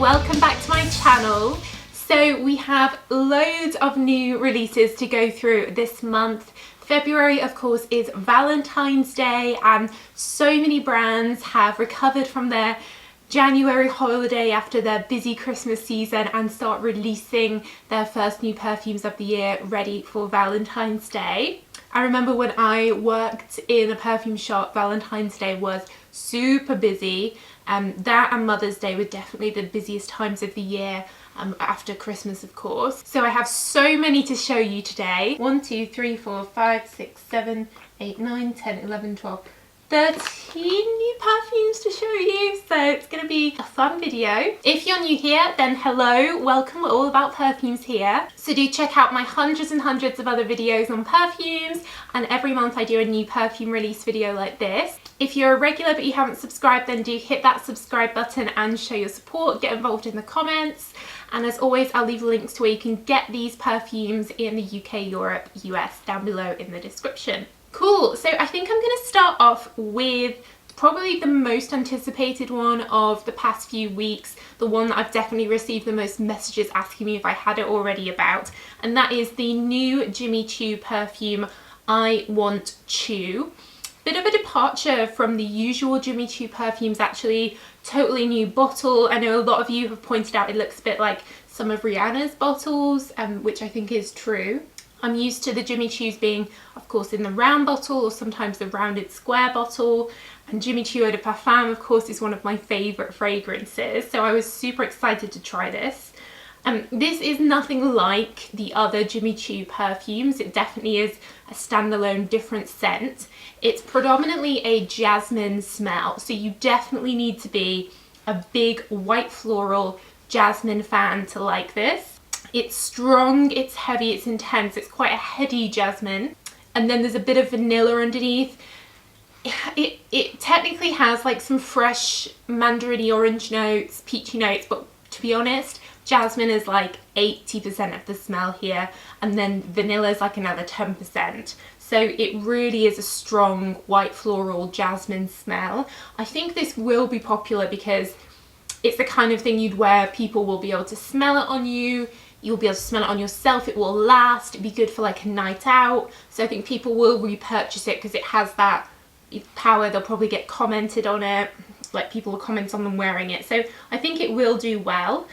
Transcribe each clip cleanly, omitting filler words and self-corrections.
welcome back to my channel. So we have loads of new releases to go through this month. February, of course, is Valentine's Day, and so many brands have recovered from their January holiday after their busy Christmas season and start releasing their first new perfumes of the year ready for Valentine's Day. I remember when I worked in a perfume shop, Valentine's Day was super busy. That and Mother's Day were definitely the busiest times of the year, after Christmas, of course. So I have so many to show you today. 1, 2, 3, 4, 5, 6, 7, 8, 9, 10, 11, 12, 13 new perfumes to show you. So it's going to be a fun video. If you're new here, then hello, welcome. We're all about perfumes here. So do check out my hundreds and hundreds of other videos on perfumes. And every month I do a new perfume release video like this. If you're a regular but you haven't subscribed, then do hit that subscribe button and show your support. Get involved in the comments. And as always, I'll leave links to where you can get these perfumes in the UK, Europe, US down below in the description. Cool, so I think I'm going to start off with probably the most anticipated one of the past few weeks, the one that I've definitely received the most messages asking me if I had it already about, and that is the new Jimmy Choo perfume, I Want Choo. Bit of a departure from the usual Jimmy Choo perfumes actually, totally new bottle. I know a lot of you have pointed out it looks a bit like some of Rihanna's bottles, which I think is true. I'm used to the Jimmy Choos being, of course, in the round bottle or sometimes the rounded square bottle. And Jimmy Choo Eau de Parfum, of course, is one of my favourite fragrances. So I was super excited to try this. This is nothing like the other Jimmy Choo perfumes. It definitely is a standalone different scent. It's predominantly a jasmine smell. So you definitely need to be a big white floral jasmine fan to like this. It's strong, it's heavy, it's intense, it's quite a heady jasmine. And then there's a bit of vanilla underneath. It technically has like some fresh mandarin-y orange notes, peachy notes, but to be honest, jasmine is like 80% of the smell here, and then vanilla is like another 10%. So it really is a strong white floral jasmine smell. I think this will be popular because it's the kind of thing you'd wear, people will be able to smell it on you. You'll be able to smell it on yourself, it will last, it'd be good for like a night out. So I think people will repurchase it because it has that power. They'll probably get commented on it, like people will comment on them wearing it. So I think it will do well.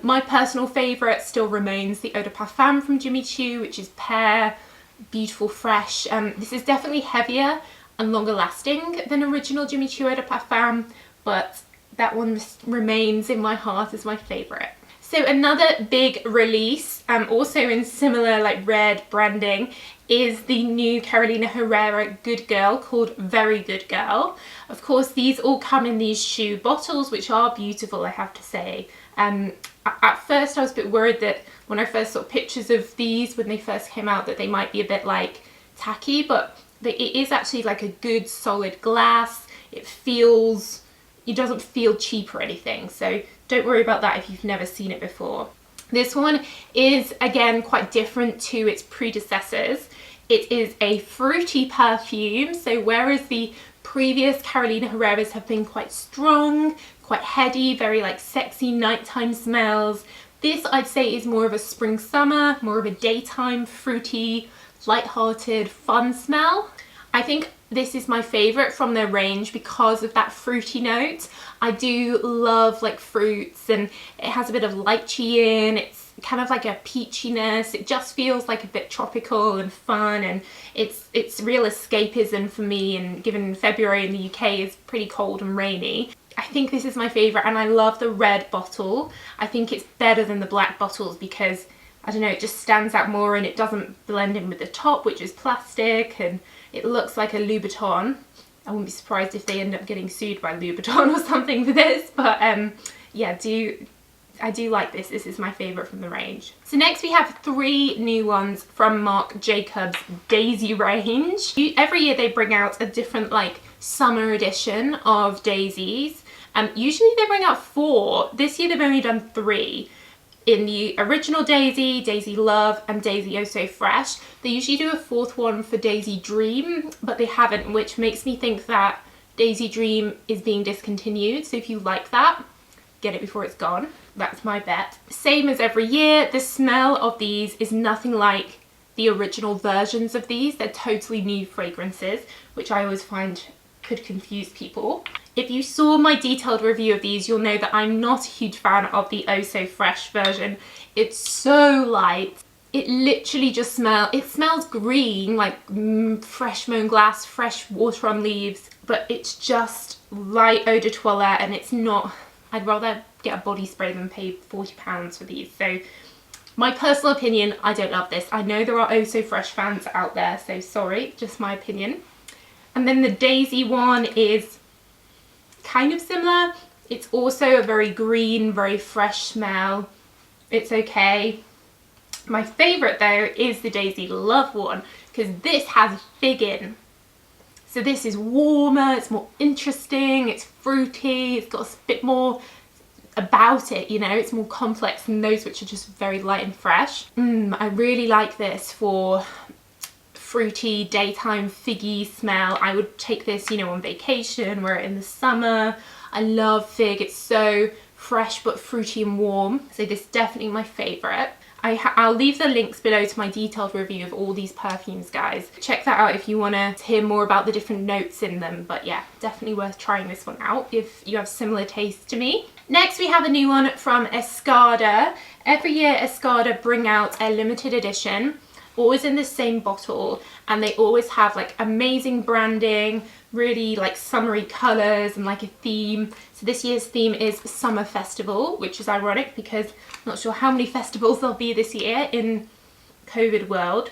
My personal favourite still remains the Eau de Parfum from Jimmy Choo, which is pear, beautiful, fresh. This is definitely heavier and longer lasting than original Jimmy Choo Eau de Parfum, but that one remains in my heart as my favourite. So another big release, also in similar like red branding, is the new Carolina Herrera Good Girl called Very Good Girl. Of course, these all come in these Choo bottles, which are beautiful, I have to say. At first I was a bit worried that when I first saw pictures of these when they first came out that they might be a bit like tacky, but it is actually like a good solid glass. It doesn't feel cheap or anything, so don't worry about that if you've never seen it before. This one is again quite different to its predecessors. It is a fruity perfume, so whereas the previous Carolina Herreras have been quite strong, quite heady, very like sexy nighttime smells, this I'd say is more of a spring summer, more of a daytime fruity, light-hearted, fun smell. I think this is my favourite from their range because of that fruity note. I do love like fruits, and it has a bit of lychee in, it's kind of like a peachiness, it just feels like a bit tropical and fun, and it's real escapism for me, and given February in the UK is pretty cold and rainy. I think this is my favourite, and I love the red bottle. I think it's better than the black bottles because, I don't know, it just stands out more and it doesn't blend in with the top, which is plastic, and it looks like a Louboutin. I wouldn't be surprised if they end up getting sued by Louboutin or something for this, but yeah, I do like this. This is my favourite from the range. So next we have 3 new ones from Marc Jacobs' Daisy range. Every year they bring out a different like summer edition of daisies. Usually they bring out 4. This year they've only done 3. In the original Daisy, Daisy Love, and Daisy Oh So Fresh. They usually do a 4th one for Daisy Dream, but they haven't, which makes me think that Daisy Dream is being discontinued. So if you like that, get it before it's gone. That's my bet. Same as every year, the smell of these is nothing like the original versions of these. They're totally new fragrances, which I always find could confuse people. If you saw my detailed review of these, you'll know that I'm not a huge fan of the Oh So Fresh version. It's so light. It literally just smells green, like fresh mown glass, fresh water on leaves, but it's just light eau de toilette, and it's not, I'd rather get a body spray than pay £40 for these. So my personal opinion, I don't love this. I know there are Oh So Fresh fans out there, so sorry, just my opinion. And then the Daisy one is kind of similar. It's also a very green, very fresh smell. It's okay. My favourite though is the Daisy Love one, because this has fig in. So this is warmer, it's more interesting, it's fruity, it's got a bit more about it, you know, it's more complex than those which are just very light and fresh. I really like this for fruity, daytime, figgy smell. I would take this, you know, on vacation, wear it in the summer. I love fig, it's so fresh but fruity and warm. So this is definitely my favourite. I'll leave the links below to my detailed review of all these perfumes, guys. Check that out if you want to hear more about the different notes in them. But yeah, definitely worth trying this one out if you have similar taste to me. Next we have a new one from Escada. Every year Escada bring out a limited edition, always in the same bottle, and they always have like amazing branding, really like summery colours and like a theme. So this year's theme is Summer Festival, which is ironic because I'm not sure how many festivals there'll be this year in COVID world.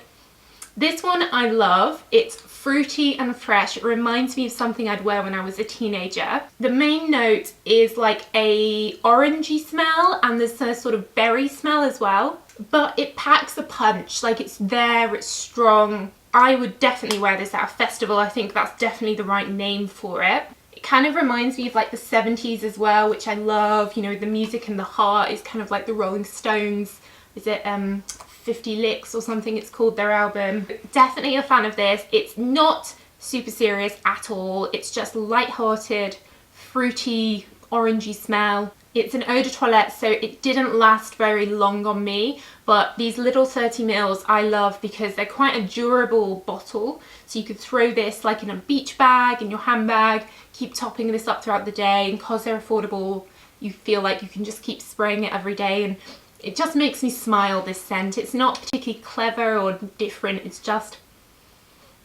This one I love. It's fruity and fresh. It reminds me of something I'd wear when I was a teenager. The main note is like a orangey smell, and there's a sort of berry smell as well, but it packs a punch. Like, it's there, it's strong. I would definitely wear this at a festival. I think that's definitely the right name for it. It kind of reminds me of like the 70s as well, which I love. You know, the music and the heart is kind of like the Rolling Stones. Is it 50 Licks or something it's called, their album? Definitely a fan of this. It's not super serious at all. It's just light-hearted, fruity, orangey smell. It's an eau de toilette, so it didn't last very long on me, but these little 30ml I love because they're quite a durable bottle. So you could throw this like in a beach bag, in your handbag, keep topping this up throughout the day, and because they're affordable, you feel like you can just keep spraying it every day, and it just makes me smile, this scent. It's not particularly clever or different, it's just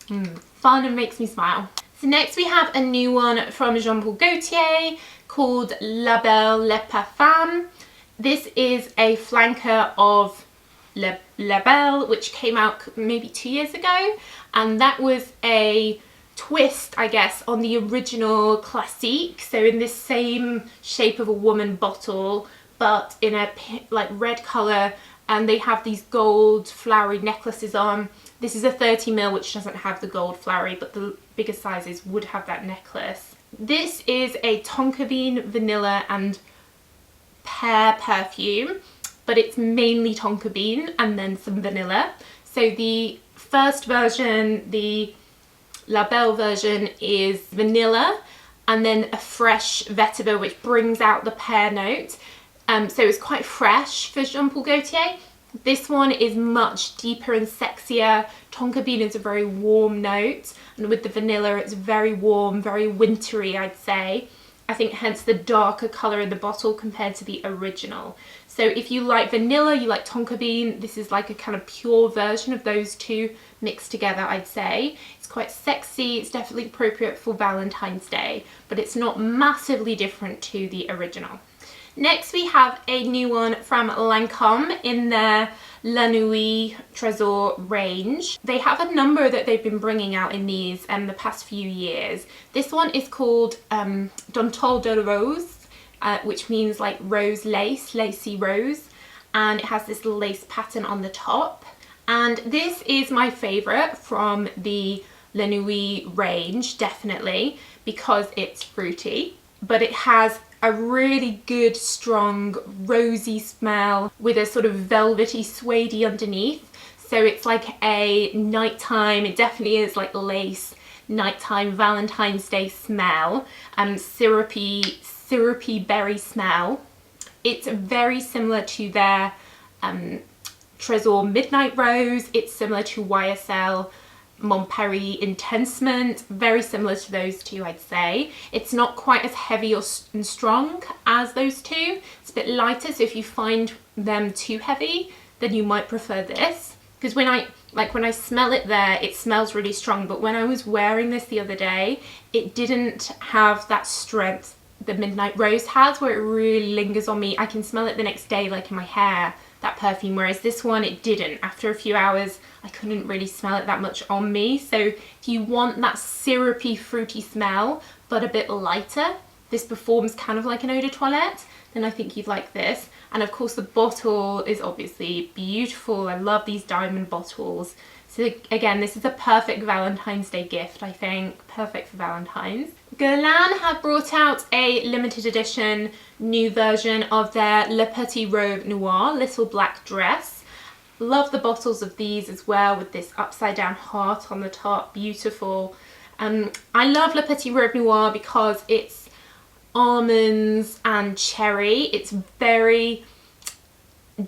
fun and makes me smile. So next we have a new one from Jean-Paul Gaultier called La Belle Le Parfum. This is a flanker of La Belle, which came out maybe 2 years ago, and that was a twist, I guess, on the original classique. So in this same shape of a woman bottle, but in a like red colour, and they have these gold flowery necklaces on. This is a 30ml, which doesn't have the gold flowery, but the bigger sizes would have that necklace. This is a tonka bean, vanilla and pear perfume, but it's mainly tonka bean and then some vanilla. So the first version, the La Belle version, is vanilla and then a fresh vetiver which brings out the pear note. So it's quite fresh for Jean-Paul Gaultier. This one is much deeper and sexier. Tonka bean is a very warm note, and with the vanilla it's very warm, very wintry, I'd say. I think hence the darker colour in the bottle compared to the original. So if you like vanilla, you like tonka bean, this is like a kind of pure version of those two mixed together, I'd say. It's quite sexy, it's definitely appropriate for Valentine's Day, but it's not massively different to the original. Next we have a new one from Lancome in their La Nuit Tresor range. They have a number that they've been bringing out in these the past few years. This one is called Dentelle de Rose, which means like rose lace, lacy rose, and it has this lace pattern on the top. And this is my favourite from the La Nuit range, definitely, because it's fruity, but it has a really good, strong, rosy smell with a sort of velvety, suede-y underneath. So it's like a nighttime, it definitely is like lace, nighttime Valentine's Day smell, syrupy berry smell. It's very similar to their Tresor Midnight Rose. It's similar to YSL Montpellier Intensement, very similar to those two, I'd say. It's not quite as heavy and strong as those two. It's a bit lighter, so if you find them too heavy, then you might prefer this. Because when I smell it there, it smells really strong, but when I was wearing this the other day, it didn't have that strength the Midnight Rose has, where it really lingers on me. I can smell it the next day, like in my hair, that perfume, whereas this one, it didn't. After a few hours, I couldn't really smell it that much on me. So if you want that syrupy, fruity smell, but a bit lighter, this performs kind of like an eau de toilette, then I think you'd like this. And of course the bottle is obviously beautiful. I love these diamond bottles. So again, this is a perfect Valentine's Day gift, I think. Perfect for Valentine's. Guerlain have brought out a limited edition new version of their Le Petit Robe Noire, little black dress. Love the bottles of these as well, with this upside down heart on the top, beautiful. I love Le Petit Robe Noire because it's almonds and cherry. It's very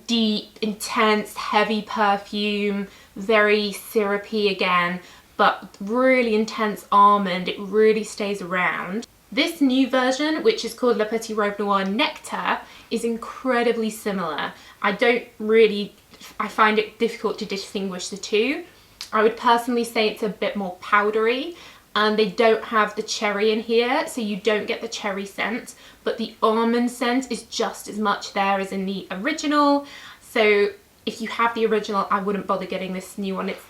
deep, intense, heavy perfume, very syrupy again, but really intense almond. It really stays around. This new version, which is called Le Petit Robe Noire Nectar, is incredibly similar. I find it difficult to distinguish the two. I would personally say it's a bit more powdery, and they don't have the cherry in here, so you don't get the cherry scent, but the almond scent is just as much there as in the original. So if you have the original, I wouldn't bother getting this new one. It's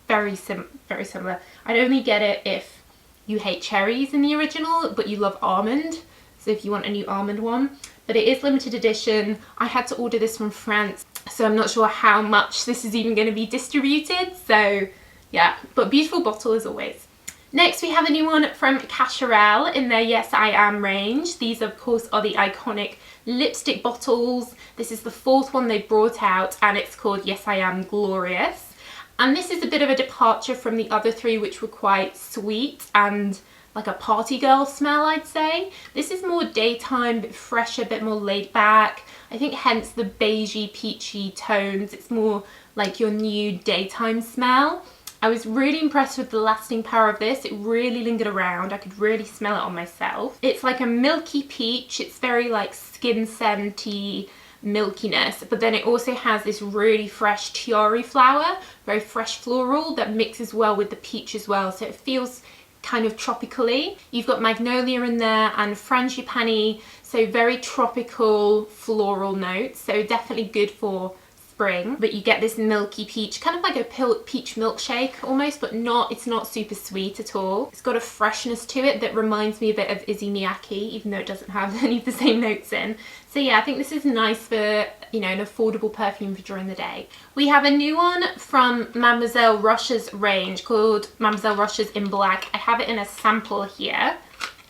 very similar. I'd only get it if you hate cherries in the original, but you love almond. So if you want a new almond one. But it is limited edition. I had to order this from France, so I'm not sure how much this is even going to be distributed. So yeah, but beautiful bottle as always. Next we have a new one from Cacharel in their Yes I Am range. These of course are the iconic lipstick bottles. This is the fourth one they brought out, and it's called Yes I Am Glorious. And this is a bit of a departure from the other three, which were quite sweet and like a party girl smell, I'd say. This is more daytime, a bit fresher, a bit more laid back. I think hence the beigey, peachy tones. It's more like your new daytime smell. I was really impressed with the lasting power of this. It really lingered around. I could really smell it on myself. It's like a milky peach. It's very like skin scenty milkiness, but then it also has this really fresh tiare flower, very fresh floral that mixes well with the peach as well. So it feels kind of tropically. You've got magnolia in there and frangipani, so very tropical floral notes. So definitely good for spring, but you get this milky peach, kind of like a peach milkshake almost, but it's not super sweet at all. It's got a freshness to it that reminds me a bit of Issey Miyake, even though it doesn't have any of the same notes in. So yeah, I think this is nice for, you know, an affordable perfume for during the day. We have a new one from Mademoiselle Rochas range called Mademoiselle Rochas in Black. I have it in a sample here.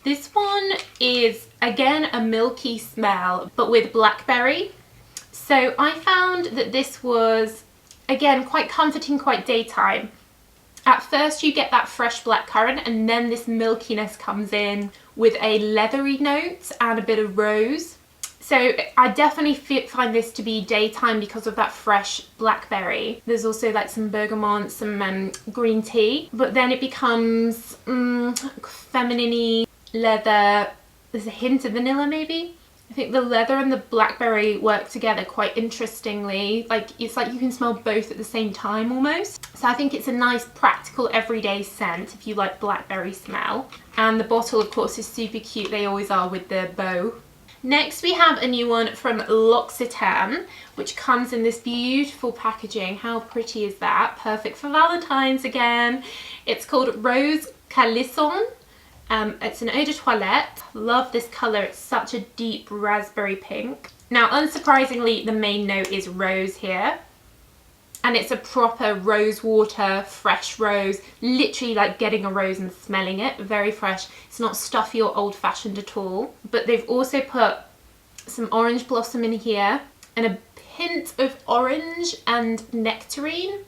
This one is again a milky smell, but with blackberry. So I found that this was, again, quite comforting, quite daytime. At first you get that fresh blackcurrant, and then this milkiness comes in with a leathery note and a bit of rose. So I definitely find this to be daytime because of that fresh blackberry. There's also like some bergamot, some green tea, but then it becomes feminine-y, leather. There's a hint of vanilla maybe. I think the leather and the blackberry work together quite interestingly. Like, it's like you can smell both at the same time almost. So I think it's a nice practical everyday scent if you like blackberry smell. And the bottle of course is super cute. They always are with the bow. Next we have a new one from L'Occitane, which comes in this beautiful packaging. How pretty is that? Perfect for Valentine's again. It's called Rose Calisson. It's an eau de toilette. Love this colour. It's such a deep raspberry pink. Now, unsurprisingly, the main note is rose here. And it's a proper rose water, fresh rose. Literally like getting a rose and smelling it. Very fresh. It's not stuffy or old-fashioned at all. But they've also put some orange blossom in here and a hint of orange and nectarine.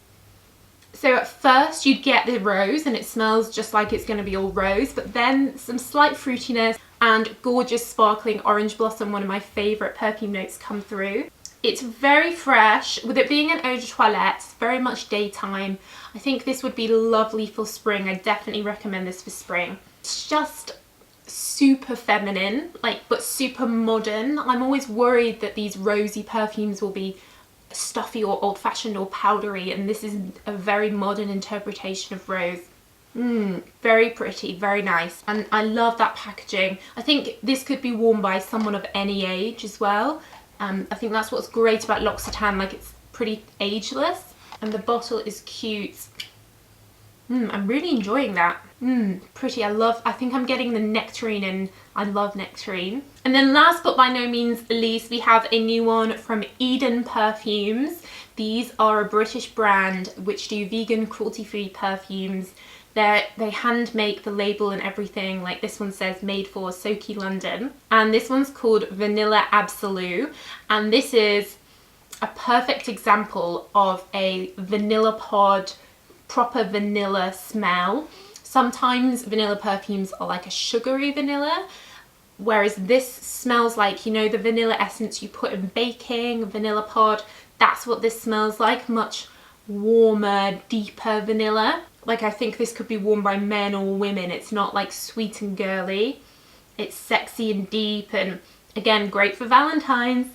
So at first you'd get the rose and it smells just like it's going to be all rose, but then some slight fruitiness and gorgeous sparkling orange blossom, one of my favourite perfume notes, come through. It's very fresh. With it being an eau de toilette, it's very much daytime. I think this would be lovely for spring. I definitely recommend this for spring. It's just super feminine, like, but super modern. I'm always worried that these rosy perfumes will be stuffy or old-fashioned or powdery, and this is a very modern interpretation of rose. Very pretty, very nice, and I love that packaging. I think this could be worn by someone of any age as well. I think that's what's great about L'Occitane, like it's pretty ageless, and the bottle is cute. I'm really enjoying that. Pretty. I think I'm getting the nectarine, and I love nectarine. And then last but by no means least, we have a new one from Eden Perfumes. These are a British brand which do vegan, cruelty-free perfumes. They hand make the label and everything. Like this one says made for Soki London, and this one's called Vanilla Absolute, and this is a perfect example of a vanilla pod, proper vanilla smell. Sometimes vanilla perfumes are like a sugary vanilla, whereas this smells like, you know, the vanilla essence you put in baking, vanilla pod. That's what this smells like, much warmer, deeper vanilla. Like, I think this could be worn by men or women. It's not like sweet and girly. It's sexy and deep, and again, great for Valentine's.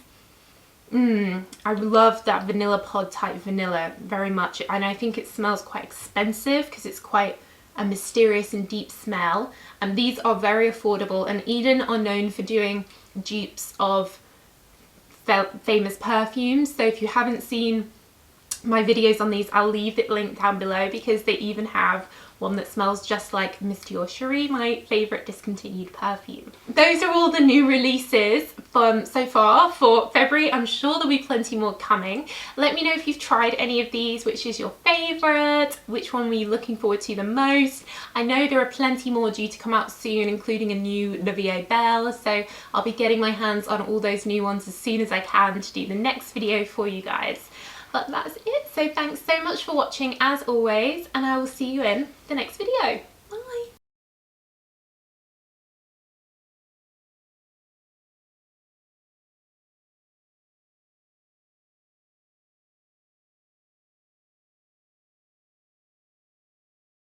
I love that vanilla pod type vanilla very much, and I think it smells quite expensive because it's quite a mysterious and deep smell. And these are very affordable, and Eden are known for doing dupes of famous perfumes. So if you haven't seen my videos on these, I'll leave it linked down below, because they even have one that smells just like Miss Dior Cherie, my favourite discontinued perfume. Those are all the new releases from so far for February. I'm sure there'll be plenty more coming. Let me know if you've tried any of these, which is your favourite, which one were you looking forward to the most. I know there are plenty more due to come out soon, including a new Belle, so I'll be getting my hands on all those new ones as soon as I can to do the next video for you guys. But that's it, so thanks so much for watching as always, and I will see you in the next video.